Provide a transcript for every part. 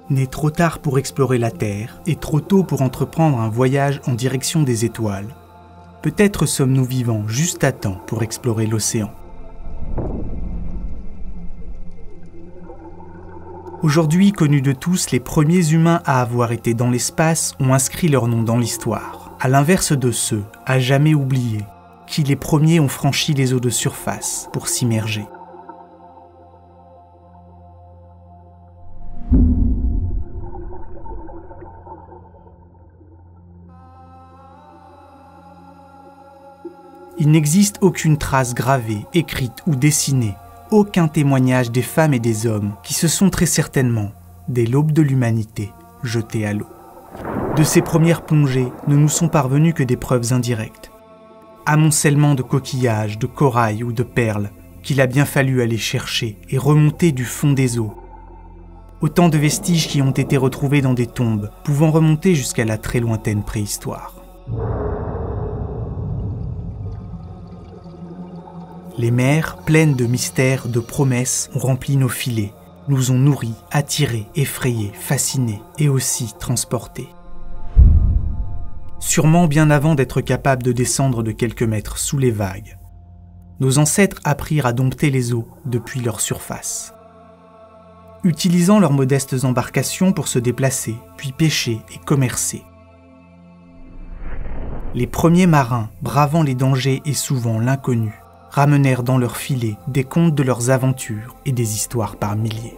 Né trop tard pour explorer la Terre et trop tôt pour entreprendre un voyage en direction des étoiles, peut-être sommes-nous vivants juste à temps pour explorer l'océan. Aujourd'hui connus de tous, les premiers humains à avoir été dans l'espace ont inscrit leur nom dans l'histoire, à l'inverse de ceux, à jamais oubliés, qui les premiers ont franchi les eaux de surface pour s'immerger. Il n'existe aucune trace gravée, écrite ou dessinée, aucun témoignage des femmes et des hommes qui se sont très certainement, dès l'aube de l'humanité, jetés à l'eau. De ces premières plongées ne nous sont parvenues que des preuves indirectes. Amoncellement de coquillages, de corail ou de perles qu'il a bien fallu aller chercher et remonter du fond des eaux. Autant de vestiges qui ont été retrouvés dans des tombes, pouvant remonter jusqu'à la très lointaine préhistoire. Les mers, pleines de mystères, de promesses, ont rempli nos filets, nous ont nourris, attirés, effrayés, fascinés et aussi transportés. Sûrement bien avant d'être capables de descendre de quelques mètres sous les vagues, nos ancêtres apprirent à dompter les eaux depuis leur surface. Utilisant leurs modestes embarcations pour se déplacer, puis pêcher et commercer. Les premiers marins, bravant les dangers et souvent l'inconnu, ramenèrent dans leurs filets des contes de leurs aventures et des histoires par milliers.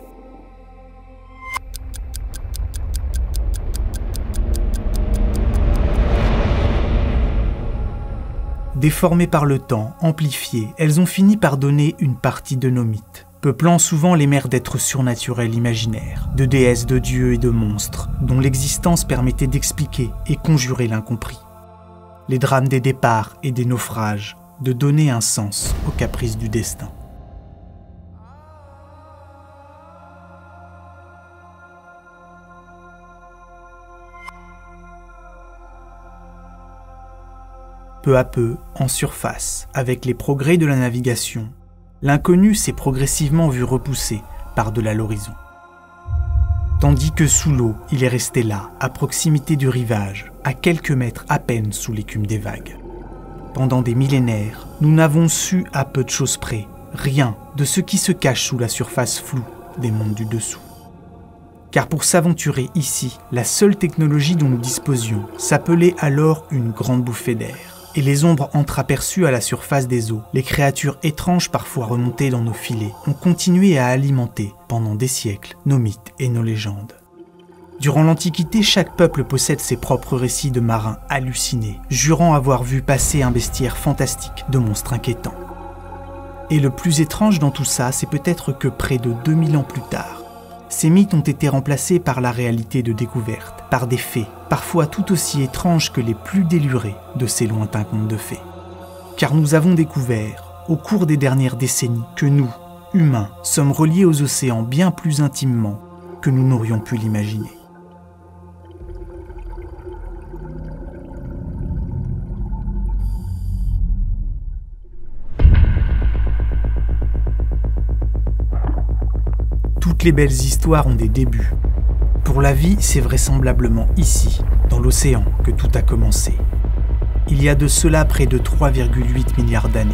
Déformées par le temps, amplifiées, elles ont fini par donner une partie de nos mythes, peuplant souvent les mers d'êtres surnaturels imaginaires, de déesses, de dieux et de monstres, dont l'existence permettait d'expliquer et conjurer l'incompris. Les drames des départs et des naufrages, de donner un sens aux caprices du destin. Peu à peu, en surface, avec les progrès de la navigation, l'inconnu s'est progressivement vu repoussé par-delà l'horizon. Tandis que sous l'eau, il est resté là, à proximité du rivage, à quelques mètres à peine sous l'écume des vagues. Pendant des millénaires, nous n'avons su à peu de choses près rien de ce qui se cache sous la surface floue des mondes du dessous. Car pour s'aventurer ici, la seule technologie dont nous disposions s'appelait alors une grande bouffée d'air. Et les ombres entreaperçues à la surface des eaux, les créatures étranges parfois remontées dans nos filets, ont continué à alimenter, pendant des siècles, nos mythes et nos légendes. Durant l'Antiquité, chaque peuple possède ses propres récits de marins hallucinés, jurant avoir vu passer un bestiaire fantastique de monstres inquiétants. Et le plus étrange dans tout ça, c'est peut-être que près de 2000 ans plus tard, ces mythes ont été remplacés par la réalité de découverte, par des faits, parfois tout aussi étranges que les plus délurés de ces lointains contes de fées. Car nous avons découvert, au cours des dernières décennies, que nous, humains, sommes reliés aux océans bien plus intimement que nous n'aurions pu l'imaginer. Toutes les belles histoires ont des débuts. Pour la vie, c'est vraisemblablement ici, dans l'océan, que tout a commencé. Il y a de cela près de 3,8 milliards d'années.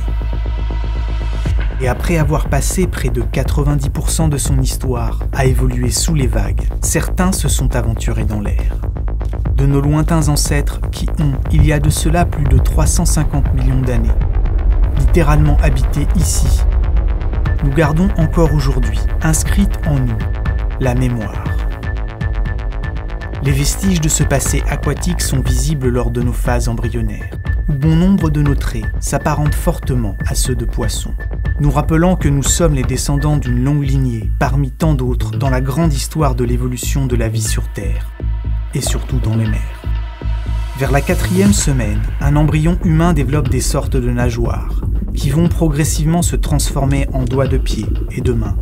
Et après avoir passé près de 90% de son histoire à évoluer sous les vagues, certains se sont aventurés dans l'air. De nos lointains ancêtres qui ont, il y a de cela plus de 350 millions d'années, littéralement habité ici, nous gardons encore aujourd'hui, inscrite en nous, la mémoire. Les vestiges de ce passé aquatique sont visibles lors de nos phases embryonnaires, où bon nombre de nos traits s'apparentent fortement à ceux de poissons, nous rappelant que nous sommes les descendants d'une longue lignée, parmi tant d'autres, dans la grande histoire de l'évolution de la vie sur Terre, et surtout dans les mers. Vers la 4e semaine, un embryon humain développe des sortes de nageoires, qui vont progressivement se transformer en doigts de pied et de main.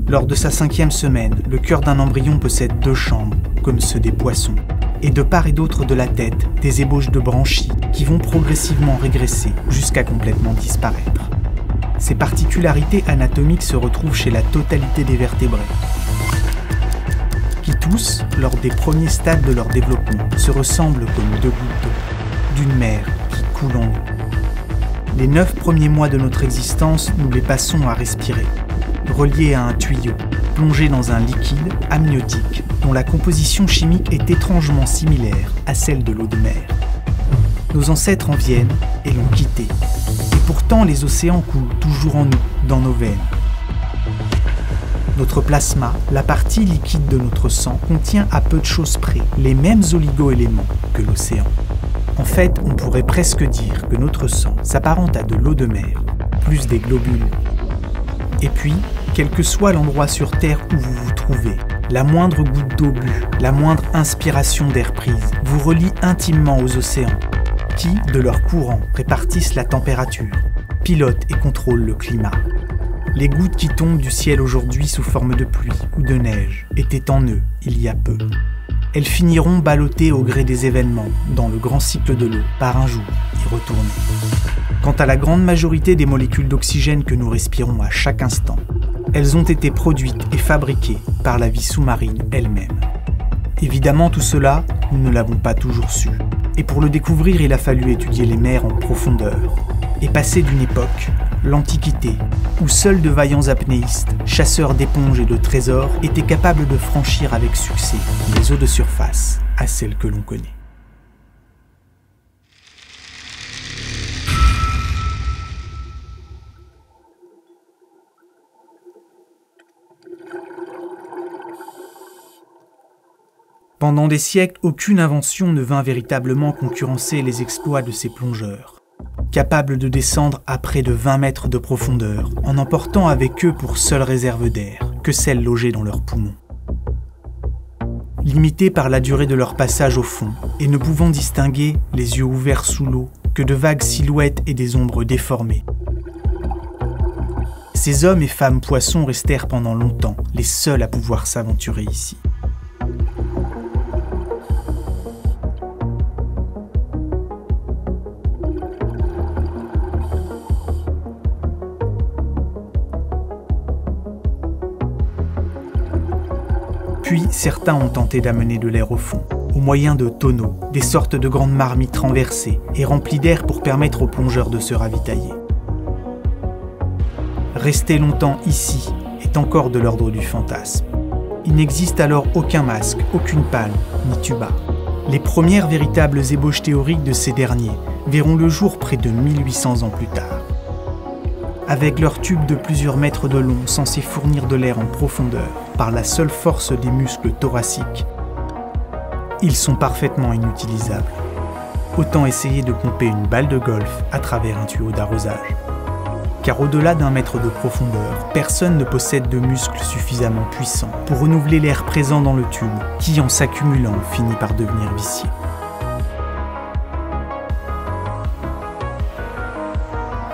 Lors de sa 5e semaine, le cœur d'un embryon possède 2 chambres, comme ceux des poissons, et de part et d'autre de la tête, des ébauches de branchies qui vont progressivement régresser jusqu'à complètement disparaître. ces particularités anatomiques se retrouvent chez la totalité des vertébrés, qui tous, lors des premiers stades de leur développement, se ressemblent comme deux gouttes d'eau, d'une mer qui coule en nous. Les 9 premiers mois de notre existence, nous les passons à respirer, reliés à un tuyau, plongés dans un liquide amniotique, dont la composition chimique est étrangement similaire à celle de l'eau de mer. Nos ancêtres en viennent et l'ont quitté. Et pourtant, les océans coulent toujours en nous, dans nos veines. Notre plasma, la partie liquide de notre sang, contient à peu de choses près les mêmes oligo-éléments que l'océan. En fait, on pourrait presque dire que notre sang s'apparente à de l'eau de mer, plus des globules. Et puis, quel que soit l'endroit sur Terre où vous vous trouvez, la moindre goutte d'eau bue, la moindre inspiration d'air prise vous relie intimement aux océans, qui, de leur courant, répartissent la température, pilotent et contrôlent le climat. Les gouttes qui tombent du ciel aujourd'hui sous forme de pluie ou de neige étaient en eux il y a peu. Elles finiront ballottées au gré des événements, dans le grand cycle de l'eau, par un jour y retourner. Quant à la grande majorité des molécules d'oxygène que nous respirons à chaque instant, elles ont été produites et fabriquées par la vie sous-marine elle-même. Évidemment, tout cela, nous ne l'avons pas toujours su. Et pour le découvrir, il a fallu étudier les mers en profondeur et passer d'une époque, l'Antiquité, où seuls de vaillants apnéistes, chasseurs d'éponges et de trésors, étaient capables de franchir avec succès les eaux de surface à celles que l'on connaît. Pendant des siècles, aucune invention ne vint véritablement concurrencer les exploits de ces plongeurs, capables de descendre à près de 20 mètres de profondeur, en emportant avec eux pour seule réserve d'air que celle logée dans leurs poumons. Limités par la durée de leur passage au fond, et ne pouvant distinguer, les yeux ouverts sous l'eau, que de vagues silhouettes et des ombres déformées, ces hommes et femmes poissons restèrent pendant longtemps les seuls à pouvoir s'aventurer ici. Puis, certains ont tenté d'amener de l'air au fond, au moyen de tonneaux, des sortes de grandes marmites renversées et remplies d'air pour permettre aux plongeurs de se ravitailler. Rester longtemps ici est encore de l'ordre du fantasme. Il n'existe alors aucun masque, aucune palme, ni tuba. Les premières véritables ébauches théoriques de ces derniers verront le jour près de 1800 ans plus tard. Avec leurs tubes de plusieurs mètres de long censés fournir de l'air en profondeur par la seule force des muscles thoraciques, ils sont parfaitement inutilisables. Autant essayer de pomper une balle de golf à travers un tuyau d'arrosage. Car au-delà d'1 mètre de profondeur, personne ne possède de muscles suffisamment puissants pour renouveler l'air présent dans le tube, qui en s'accumulant finit par devenir vicié.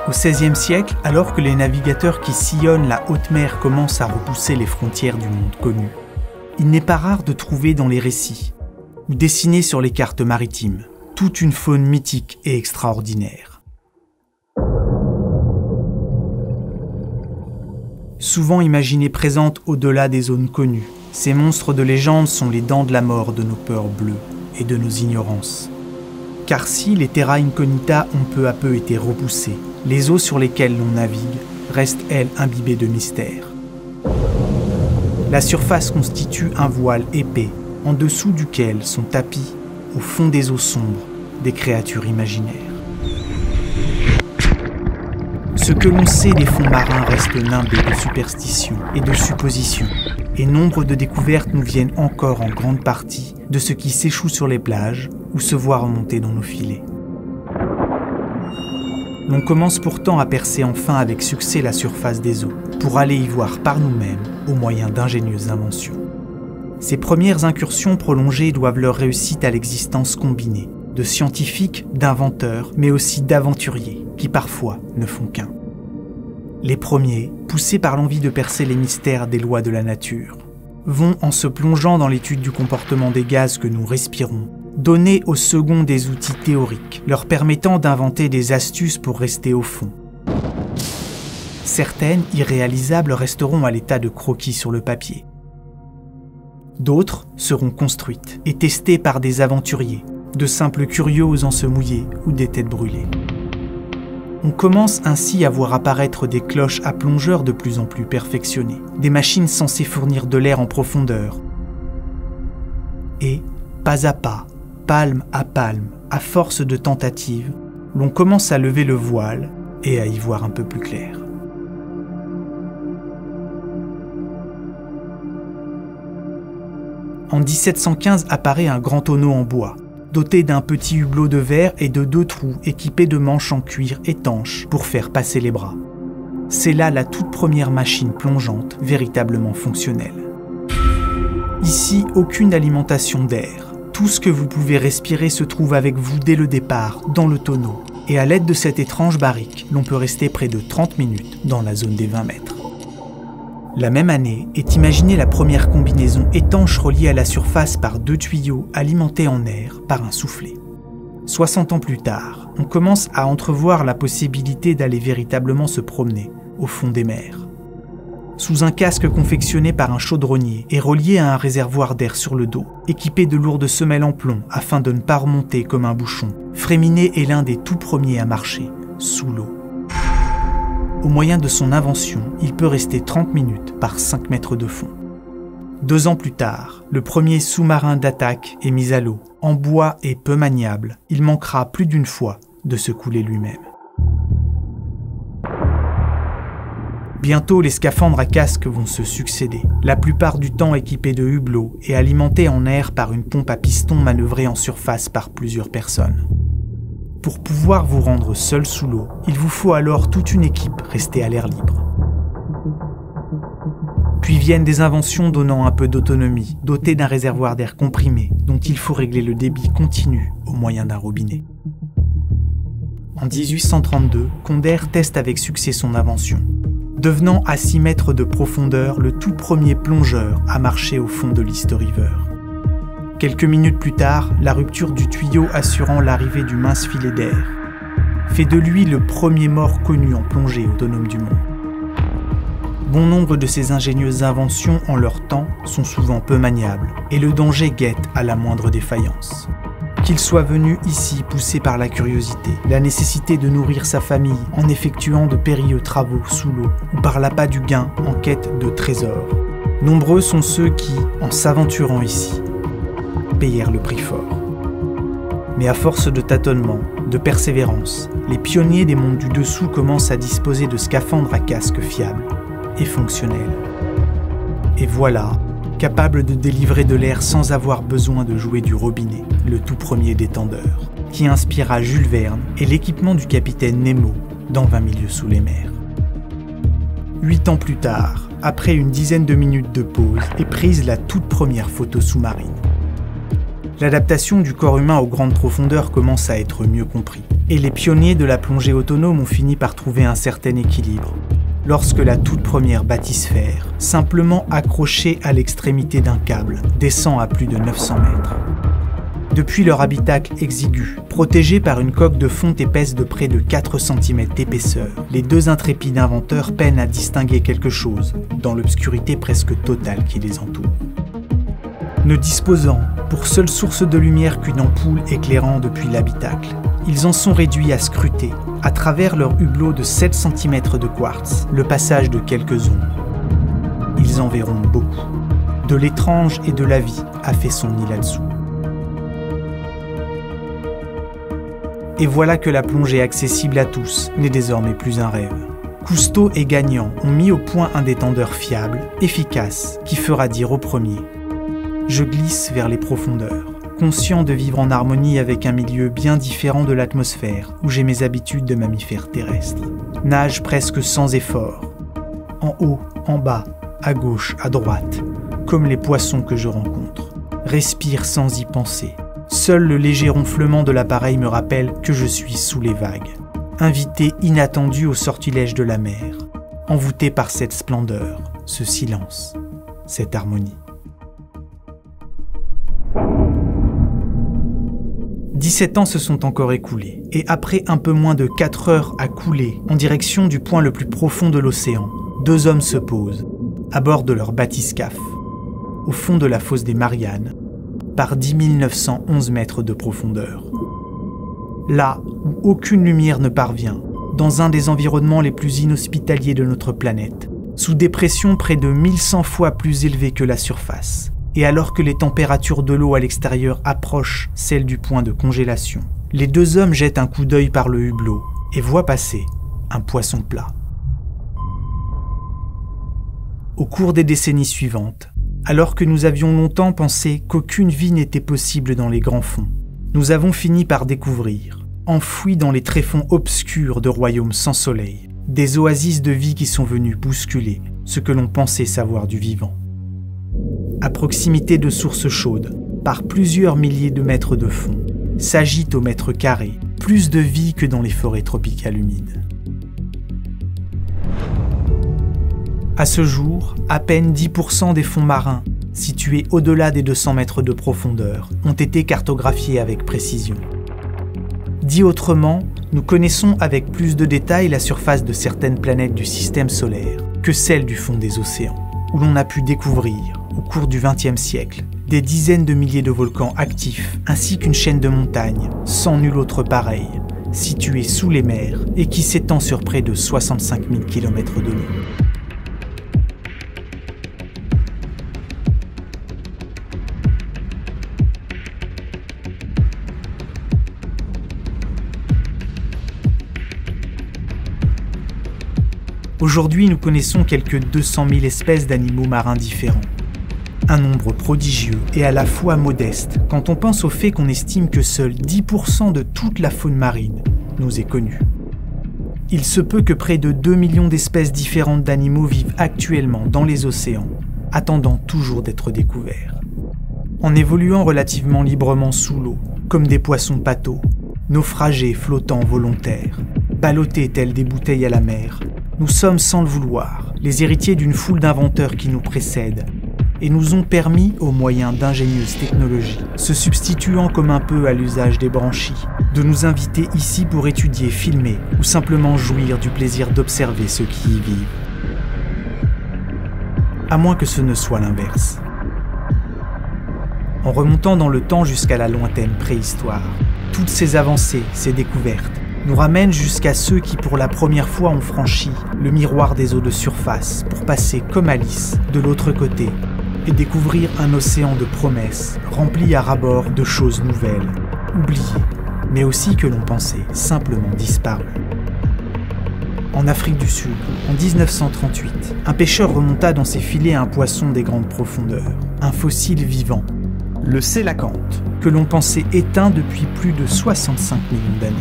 Au XVIe siècle, alors que les navigateurs qui sillonnent la haute mer commencent à repousser les frontières du monde connu, il n'est pas rare de trouver dans les récits, ou dessinés sur les cartes maritimes, toute une faune mythique et extraordinaire. Souvent imaginée présente au-delà des zones connues, ces monstres de légende sont les dents de la mort de nos peurs bleues et de nos ignorances. Car si les terra incognita ont peu à peu été repoussées, les eaux sur lesquelles l'on navigue restent, elles, imbibées de mystère. La surface constitue un voile épais, en dessous duquel sont tapis, au fond des eaux sombres, des créatures imaginaires. Ce que l'on sait des fonds marins reste nimbé de superstitions et de suppositions, et nombre de découvertes nous viennent encore en grande partie de ce qui s'échoue sur les plages ou se voit remonter dans nos filets. L'on commence pourtant à percer enfin avec succès la surface des eaux, pour aller y voir par nous-mêmes au moyen d'ingénieuses inventions. Ces premières incursions prolongées doivent leur réussite à l'existence combinée, de scientifiques, d'inventeurs, mais aussi d'aventuriers, qui parfois ne font qu'un. Les premiers, poussés par l'envie de percer les mystères des lois de la nature, vont, en se plongeant dans l'étude du comportement des gaz que nous respirons, donner aux seconds des outils théoriques, leur permettant d'inventer des astuces pour rester au fond. Certaines, irréalisables, resteront à l'état de croquis sur le papier. D'autres seront construites et testées par des aventuriers, de simples curieux osant se mouiller ou des têtes brûlées. On commence ainsi à voir apparaître des cloches à plongeurs de plus en plus perfectionnées, des machines censées fournir de l'air en profondeur. Et, pas à pas, palme à palme, à force de tentatives, l'on commence à lever le voile et à y voir un peu plus clair. En 1715 apparaît un grand tonneau en bois, doté d'un petit hublot de verre et de 2 trous équipés de manches en cuir étanches pour faire passer les bras. C'est là la toute première machine plongeante véritablement fonctionnelle. Ici, aucune alimentation d'air. Tout ce que vous pouvez respirer se trouve avec vous dès le départ, dans le tonneau. Et à l'aide de cette étrange barrique, l'on peut rester près de 30 minutes dans la zone des 20 mètres. La même année est imaginée la première combinaison étanche reliée à la surface par 2 tuyaux alimentés en air par un soufflet. 60 ans plus tard, on commence à entrevoir la possibilité d'aller véritablement se promener au fond des mers. Sous un casque confectionné par un chaudronnier et relié à un réservoir d'air sur le dos, équipé de lourdes semelles en plomb afin de ne pas remonter comme un bouchon, Fréminet est l'un des tout premiers à marcher sous l'eau. Au moyen de son invention, il peut rester 30 minutes par 5 mètres de fond. 2 ans plus tard, le premier sous-marin d'attaque est mis à l'eau. En bois et peu maniable, il manquera plus d'une fois de se couler lui-même. Bientôt, les scaphandres à casque vont se succéder, la plupart du temps équipés de hublots et alimentés en air par une pompe à piston manœuvrée en surface par plusieurs personnes. Pour pouvoir vous rendre seul sous l'eau, il vous faut alors toute une équipe restée à l'air libre. Puis viennent des inventions donnant un peu d'autonomie, dotées d'un réservoir d'air comprimé, dont il faut régler le débit continu au moyen d'un robinet. En 1832, Condher teste avec succès son invention, devenant à 6 mètres de profondeur le tout premier plongeur à marcher au fond de l'East River. Quelques minutes plus tard, la rupture du tuyau assurant l'arrivée du mince filet d'air fait de lui le premier mort connu en plongée autonome du monde. Bon nombre de ces ingénieuses inventions en leur temps sont souvent peu maniables et le danger guette à la moindre défaillance. Qu'il soit venu ici poussé par la curiosité, la nécessité de nourrir sa famille en effectuant de périlleux travaux sous l'eau ou par l'appât du gain en quête de trésors. Nombreux sont ceux qui, en s'aventurant ici, payèrent le prix fort. Mais à force de tâtonnements, de persévérance, les pionniers des mondes du dessous commencent à disposer de scaphandres à casque fiables et fonctionnels. Et voilà, capable de délivrer de l'air sans avoir besoin de jouer du robinet, le tout premier détendeur, qui inspira Jules Verne et l'équipement du capitaine Nemo dans 20 milieux sous les mers. 8 ans plus tard, après une dizaine de minutes de pause, est prise la toute première photo sous-marine. L'adaptation du corps humain aux grandes profondeurs commence à être mieux compris, et les pionniers de la plongée autonome ont fini par trouver un certain équilibre, lorsque la toute première bathysphère, simplement accrochée à l'extrémité d'un câble, descend à plus de 900 mètres. Depuis leur habitacle exigu, protégé par une coque de fonte épaisse de près de 4 cm d'épaisseur, les 2 intrépides inventeurs peinent à distinguer quelque chose dans l'obscurité presque totale qui les entoure. Ne disposant pour seule source de lumière qu'une ampoule éclairant depuis l'habitacle, ils en sont réduits à scruter, à travers leur hublot de 7 cm de quartz, le passage de quelques ombres. Ils en verront beaucoup. De l'étrange et de la vie a fait son nid là-dessous. Et voilà que la plongée accessible à tous n'est désormais plus un rêve. Cousteau et Gagnan ont mis au point un détendeur fiable, efficace, qui fera dire au premier « Je glisse vers les profondeurs, conscient de vivre en harmonie avec un milieu bien différent de l'atmosphère où j'ai mes habitudes de mammifère terrestre. Nage presque sans effort, en haut, en bas, à gauche, à droite, comme les poissons que je rencontre. Respire sans y penser. Seul le léger ronflement de l'appareil me rappelle que je suis sous les vagues. Invité inattendu au sortilège de la mer, envoûté par cette splendeur, ce silence, cette harmonie. 17 ans se sont encore écoulés, et après un peu moins de 4 heures à couler en direction du point le plus profond de l'océan, 2 hommes se posent, à bord de leur bathyscaphe, au fond de la fosse des Mariannes, par 10 911 mètres de profondeur. Là où aucune lumière ne parvient, dans un des environnements les plus inhospitaliers de notre planète, sous des pressions près de 1100 fois plus élevées que la surface, et alors que les températures de l'eau à l'extérieur approchent celles du point de congélation, les 2 hommes jettent un coup d'œil par le hublot et voient passer un poisson plat. Au cours des décennies suivantes, alors que nous avions longtemps pensé qu'aucune vie n'était possible dans les grands fonds, nous avons fini par découvrir, enfouis dans les tréfonds obscurs de royaumes sans soleil, des oasis de vie qui sont venues bousculer ce que l'on pensait savoir du vivant. À proximité de sources chaudes, par plusieurs milliers de mètres de fond, s'agite au mètre carré plus de vie que dans les forêts tropicales humides. À ce jour, à peine 10% des fonds marins, situés au-delà des 200 mètres de profondeur, ont été cartographiés avec précision. Dit autrement, nous connaissons avec plus de détails la surface de certaines planètes du système solaire que celle du fond des océans, où l'on a pu découvrir, au cours du XXe siècle, des dizaines de milliers de volcans actifs, ainsi qu'une chaîne de montagnes, sans nul autre pareil, située sous les mers et qui s'étend sur près de 65 000 km de long. Aujourd'hui, nous connaissons quelques 200 000 espèces d'animaux marins différents. Un nombre prodigieux et à la fois modeste quand on pense au fait qu'on estime que seuls 10% de toute la faune marine nous est connue. Il se peut que près de 2 millions d'espèces différentes d'animaux vivent actuellement dans les océans, attendant toujours d'être découverts. En évoluant relativement librement sous l'eau, comme des poissons patos, naufragés flottant volontaires, ballottés tels des bouteilles à la mer, nous sommes sans le vouloir les héritiers d'une foule d'inventeurs qui nous précèdent et nous ont permis, au moyen d'ingénieuses technologies, se substituant comme un peu à l'usage des branchies, de nous inviter ici pour étudier, filmer ou simplement jouir du plaisir d'observer ceux qui y vivent. À moins que ce ne soit l'inverse. En remontant dans le temps jusqu'à la lointaine préhistoire, toutes ces avancées, ces découvertes, nous ramènent jusqu'à ceux qui pour la première fois ont franchi le miroir des eaux de surface pour passer comme Alice de l'autre côté et découvrir un océan de promesses rempli à ras-bord de choses nouvelles, oubliées, mais aussi que l'on pensait simplement disparues. En Afrique du Sud, en 1938, un pêcheur remonta dans ses filets un poisson des grandes profondeurs, un fossile vivant, le sélacanthe, que l'on pensait éteint depuis plus de 65 millions d'années.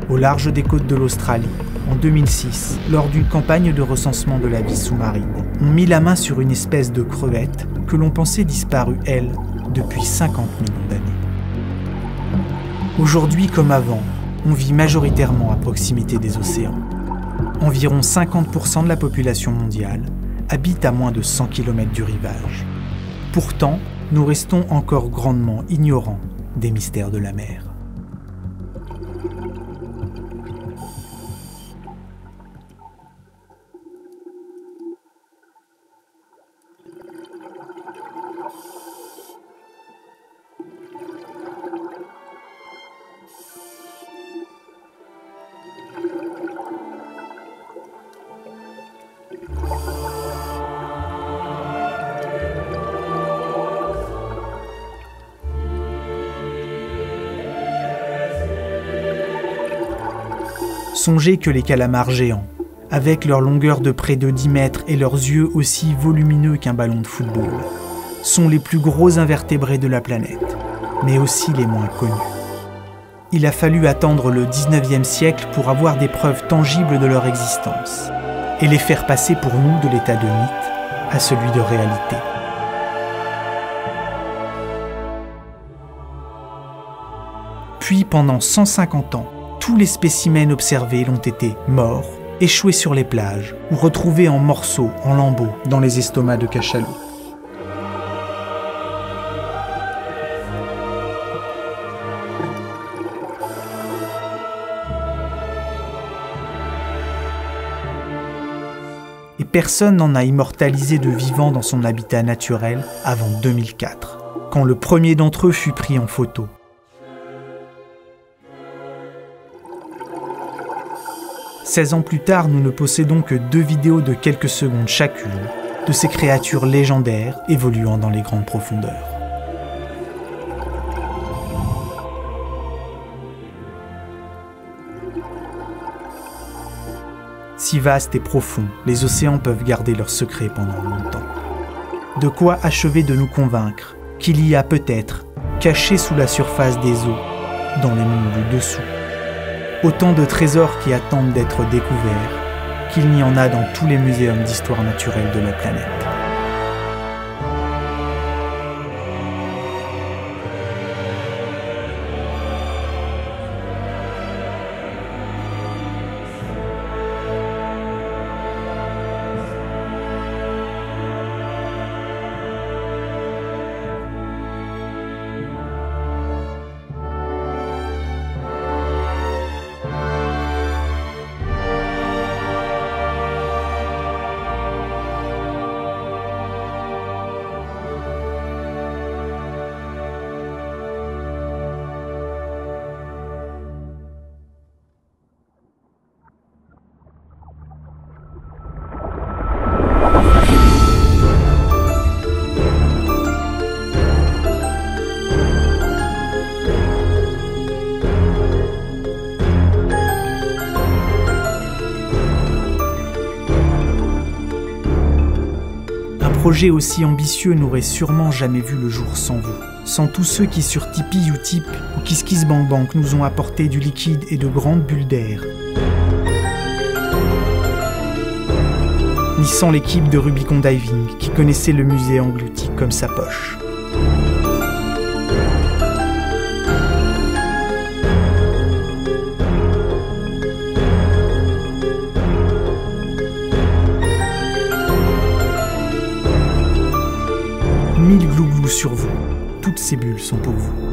Au large des côtes de l'Australie, en 2006, lors d'une campagne de recensement de la vie sous-marine, on mit la main sur une espèce de crevette que l'on pensait disparue, elle, depuis 50 millions d'années. Aujourd'hui comme avant, on vit majoritairement à proximité des océans. Environ 50% de la population mondiale habite à moins de 100 km du rivage. Pourtant, nous restons encore grandement ignorants des mystères de la mer. Songez que les calamars géants, avec leur longueur de près de 10 mètres et leurs yeux aussi volumineux qu'un ballon de football, sont les plus gros invertébrés de la planète, mais aussi les moins connus. Il a fallu attendre le 19e siècle pour avoir des preuves tangibles de leur existence et les faire passer pour nous de l'état de mythe à celui de réalité. Puis pendant 150 ans, tous les spécimens observés l'ont été morts, échoués sur les plages ou retrouvés en morceaux, en lambeaux, dans les estomacs de cachalots. personne n'en a immortalisé de vivant dans son habitat naturel avant 2004, quand le premier d'entre eux fut pris en photo. « 16 ans plus tard, nous ne possédons que 2 vidéos de quelques secondes chacune de ces créatures légendaires évoluant dans les grandes profondeurs. Si vastes et profonds, les océans peuvent garder leurs secrets pendant longtemps. De quoi achever de nous convaincre qu'il y a peut-être, caché sous la surface des eaux, dans les mondes du dessous, autant de trésors qui attendent d'être découverts qu'il n'y en a dans tous les muséums d'histoire naturelle de la planète. Un projet aussi ambitieux n'aurait sûrement jamais vu le jour sans vous, sans tous ceux qui sur Tipeee, Utip ou KissKissBankBank nous ont apporté du liquide et de grandes bulles d'air, ni sans l'équipe de Rubicon Diving qui connaissait le musée englouti comme sa poche. Mille glouglous sur vous, toutes ces bulles sont pour vous.